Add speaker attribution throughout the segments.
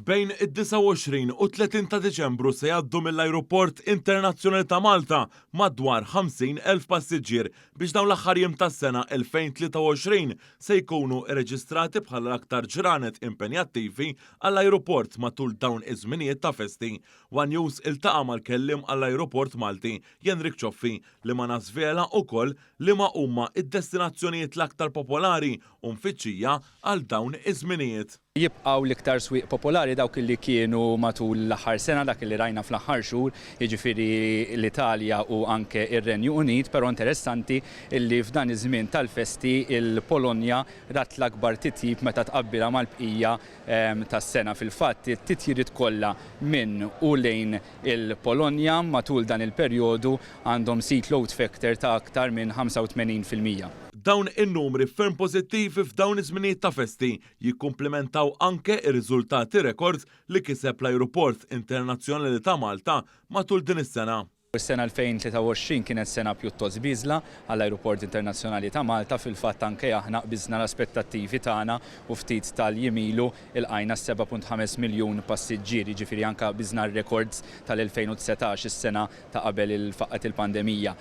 Speaker 1: Bejn id-29 u 30 ta' Deċembru se jgħaddu mill-Ajruport Internazzjonali ta' Malta madwar 50,000 passiġġier biex dawn l-aħħar jiem tas-sena 2023 se jkunu irreġistrati bħala l-aktar ġranet impenjattivi għall-ajruport matul dawn iż-żminijiet ta' festi. One News iltaqa' mal-kellim għall-Ajruport Malti Jenrik Ċoffi li ma nasvela wkoll li ma huma id-destinazzjonijiet l-aktar popolari u mfittxija għal dawn iż-żminijiet.
Speaker 2: Jibqgħu l-iktar swieq popolari dawk li kienu matul l-aħħar sena, dak li rajna fl-aħħar xhur, jiġifieri l-Italja u anke ir-Renju Unit, però interessanti illi f'dan iż-żmien tal-festi il-Polonja rat l-akbar titjib meta tqabbilha mal-bqija tas-sena. Fil-fatt it-titjiriet kollha minn u lejn il-Polonja matul dan il-perjodu għandhom seat load factor ta' aktar minn 85%.
Speaker 1: Dawn in-numri ferm pożittivi f'dawn iż-żminijiet ta' festi jikkumplementaw anke ir-riżultati rekords li kiseb l-Ajruport Internazzjonali ta' Malta matul din is-sena.
Speaker 2: Is-sena 2023 kienet sena pjuttost biżla għall-Ajruport Internazzjonali ta' Malta, fil-fatt anke aħna qbiżna l-aspettattivi tagħna u ftit tal-jimilu ilqajna 7.5 miljun passiġġieri, ġifieri anke qbiżna r-rekords tal-2019 is-sena ta' qabel il-faqat il-pandemija.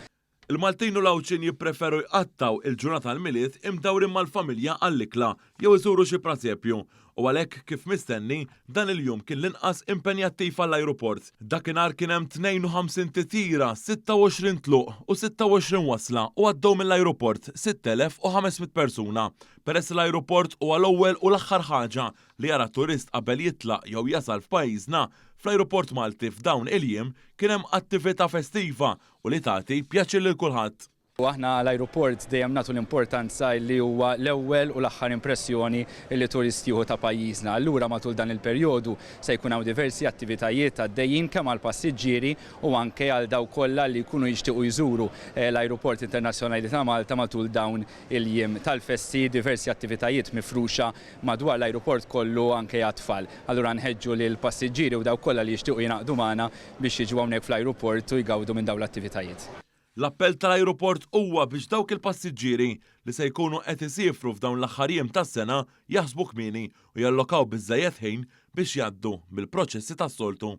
Speaker 1: Il-Maltin u l-Awċin jippreferu jqattaw il-ġurnata tal-miliet imdawrin mal-familja għall-ikla jew iżuru xi prażepju. U għalhekk kif mistenni dan il-jum kien l-inqas impenjattiv għall-ajruport. Dakinhar kien hemm 52 titjira, 26 tluq u 26 wasla u għaddew mill-ajruport 6,500 persuna. Peress l-ajruport huwa l-ewwel u l-aħħar ħaġa li jara turist qabel jitlaq jew jasal f'pajjiżna, fl-Ajruport Malti f'dawn il-jiem kien hemm attività festiva u li tagħti pjaċir lil kulħadd.
Speaker 2: Aħna l-ajruport dejjem nagħtu l-importanza li huwa l-ewwel u l-aħħar impressjoni li turisti jieħu ta' pajjiżna. Allura matul dan il-perjodu se jkun hawn diversi attivitajiet għaddejjin kemm għall passiġġieri u anke għal dawk kollha li jkunu jixtiequ jżuru l-Ajruport Internazzjonali ta' Malta matul dawn il-jiem tal-festi, diversi attivitajiet mifruxa madwar l-ajruport kollu anke għat-tfal. Allura nħeġġu lil passiġġieri u dawk kollha li jixtiequ jingħaqdu magħna biex jiġu hawnhekk fl-ajruport u jgawdu minn dawn l-attivitajiet.
Speaker 1: L-appell tal-ajruport huwa biex dawk il-passiġġieri li se jkunu qed isifru f'dawn l-aħħar jiem tas-sena jaħsbu kmieni u jallokaw biżżejjed ħin biex jgħaddu bil-proċessi tas-soltu.